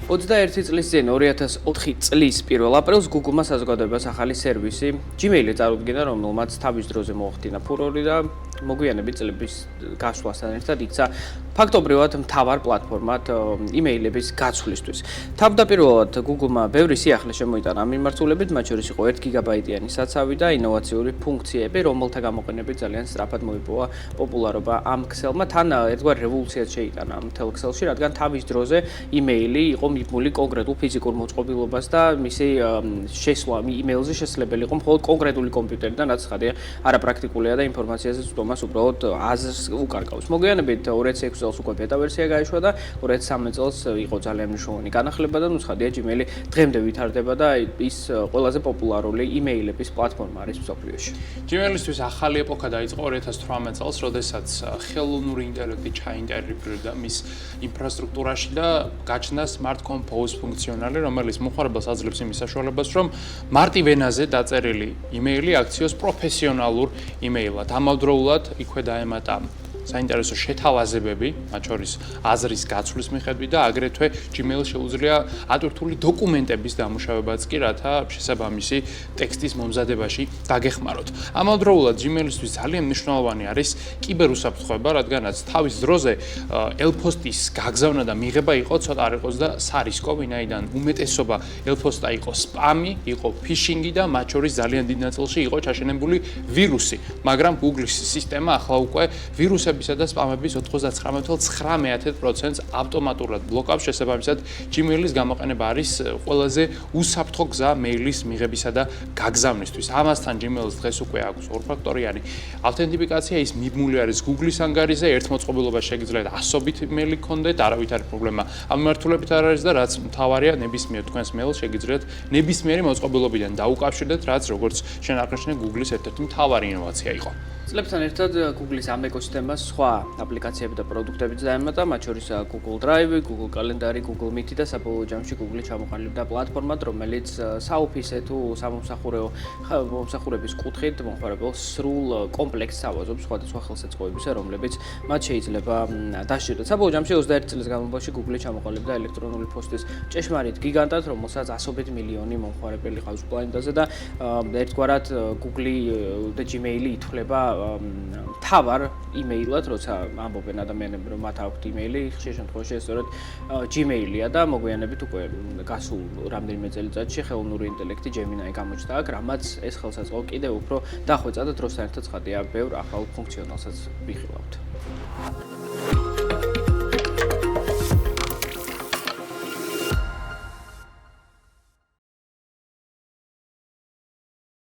21 წლის წინ 2004 წლის 1 აპრილს Google-მა საზოგადოებას ახალი სერვისი Gmail-ი წარუდგინა, რომელმაც თავის დროზე მოახდინა ფურორი და მოგვიანებით წლების გასვლასთან ერთად იქცა ფაქტობრივად მთავარ პლატფორმად იმეილების გაცვლისთვის. თავდაპირველად Google-მა ბევრი სიახლე შემოიტანა ამ მიმართულებით, მათ შორის იყო 1 გიგაბაიტიანი საცავი და ინოვაციური ფუნქციები, რომელთა გამოყენებით ძალიან სწრაფად მოიპოვა პოპულარობა ამ ქსელმა. თან ერთგვარ რევოლუციაც შეიტანა მთელ ქსელში, რადგან თავის დროზე იმეილი იყო მიბმული კონკრეტულ ფიზიკურ მოწყობილობას და მისი შესვლა იმეილზე შესაძლებელი იყო მხოლოდ კონკრეტული კომპიუტერიდან, რაც ხადია არაპრაქტიკულია და ინფორმაციაზე წვდომას უბრალოდ აზრს უკარგავს. მოგვიანებით 2006 წელს უკვე ბეტა ვერსია გაიშვა და 2013 წელს იყო ძალიან მნიშვნელოვანი განახლება და ნუსხადია Gmail-ი დღემდე ვითარდება და ის ყველაზე პოპულარული იმეილების პლატფორმა არის მსოფლიოში. Gmail-ისთვის ახალი ეპოქა დაიწყო 2018 წელს, როდესაც ხელოვნური ინტელექტი ჩაინტეგრირდა მის ინფრასტრუქტურაში და გაჩნდა Smart Compose ფუნქციონალი, რომელიც მომხმარებელს აძლევს იმის საშუალებას, რომ მარტივ ენაზე დაწერილი იმეილი აქციოს პროფესიონალურ იმეილად. ამავდროულად იქვე დაემატა საინტერესო შეთავაზებები, მათ შორის აზრის გაცვლის მიხედვით და აგრეთვე Gmail შეუძლია ატვირთული დოკუმენტების დამუშავებაც კი, რათა შესაბამისი ტექსტის მომზადებაში დაგეხმაროთ. ამავდროულად Gmail-ისთვის ძალიან მნიშვნელოვანი არის კიბერუსაფრთხოება, რადგანაც თავის დროზე ელფოსტის გაგზავნა და მიღება იყო ცოტა არ იყოს და სარისკო, ვინაიდან უმეტესობა ელფოსტა იყო სპამი, იყო ფიშინგი და მათ შორის ძალიან დიდ ნაწილში იყო ჩაშენებული ვირუსი, მაგრამ Google-ის სისტემა ახლა უკვე ვირუსებისა და სპამების 99.9%-ს ავტომატურად ბლოკავს, შესაბამისად Gmail-ის გამოყენება არის ყველაზე უსაფრთხო გზა მეილის მიღებისა და გაგზავნისთვის. ამასთან Gmail-ს დღეს უკვე აქვს ორფაქტორიანი ავთენტიფიკაცია, ის მიბმული არის Google-ის ანგარიზე, ერთ მოწყობილობას შეგიძლიათ ასობით მეილი გქონდეთ, არავით არის პრობლემა ამ მიმართულებით არ არის და რაც მთავარია, ნებისმიერ თქვენს მეილს შეგიძლიათ ნებისმიერი მოწყობილობიდან დაუკავშირდეთ, რაც როგორც შენ აღნიშნე Google-ის ერთ-ერთი მთავარი ინოვაცია იყო. წლებთან ერთად Google-ის ამ ეკოსისტემას სხვა აპლიკაციები და პროდუქტებიც დაემატა, მათ შორის Google Drive, Google კალენდარი, Google Meet და საბოლოო ჯამში Google-ი ჩამოყალიბდა პლატფორმად, რომელიც საოფისე თუ მომსახურების კუთხით მომხმარებელს სრულ კომპლექტს ავაზობს სხვადასხვა ხელსაწყოებისა, რომლებიც მათ შეიძლება დასჭირდეთ. საბოლოო ჯამში 21 წლის განმავლობაში Google-ი ჩამოყალიბდა ელექტრონული პოსტის ჭეშმარიტ გიგანტად, რომელსაც 100 მილიონი მომხმარებელი ყავს პლანეტაზე და ერთგვარად Google-ი და Gmail-ი ითვლება მთავარ იმეილად, როცა ამბობენ ადამიანები, რომ მათ აქვთ იმეილი, ხშირ შემთხვევაში ეს სწორედ Gmail-ია და მოგვიანებით უკვე გასულ რამდენიმე წელიწადში ხელოვნური ინტელექტი Gemini გამოჩნდა აქ, რამაც ეს ხელსაწყო კიდევ უფრო დახვეწა და დროსთან ერთად ცხადია ბევრ ახალ ფუნქციონალსაც ვიხილავთ.